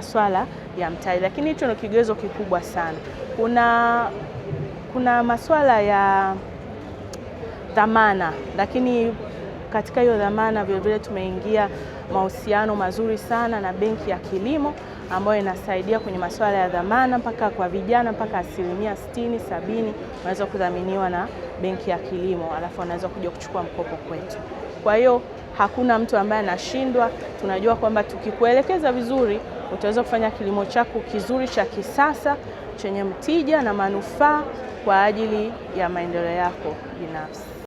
masuala ya mtaji, lakini hicho ni kigezo kikubwa sana. Kuna masuala ya dhamana, lakini katika hiyo dhamana vile tumeingia mahusiano mazuri sana na Benki ya Kilimo ambayo inasaidia kwenye masuala ya dhamana mpaka kwa vijana mpaka 60-70 wanaweza kudhaminiwa na Benki ya Kilimo, alafu wanaweza kuja kuchukua mkopo kwetu. Kwa hiyo hakuna mtu ambaye anashindwa. Tunajua kwamba tukikuelekeza vizuri utaweza kufanya kilimo chako kizuri cha kisasa chenye mtija na manufaa kwa ajili ya maendeleo yako binafsi.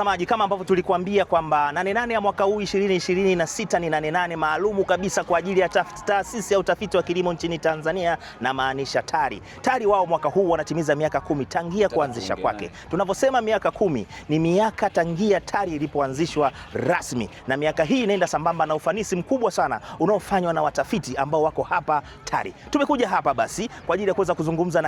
Mtazamaji, kama ambavyo tulikuambia kwamba 88 ya mwaka huu 2026 ni 88 maalumu kabisa kwa ajili ya taasisi ya utafiti wa kilimo nchini Tanzania, na maanisha TARI. TARI wao mwaka huu wanatimiza miaka 10 tangia kuanzisha kwake. Tunavyosema miaka 10 ni miaka tangia TARI ilipoanzishwa rasmi, na miaka hii inaenda sambamba na ufanisi mkubwa sana unaofanywa na watafiti ambao wako hapa TARI. Tumekuja hapa basi kwa ajili ya kuweza kuzungumza na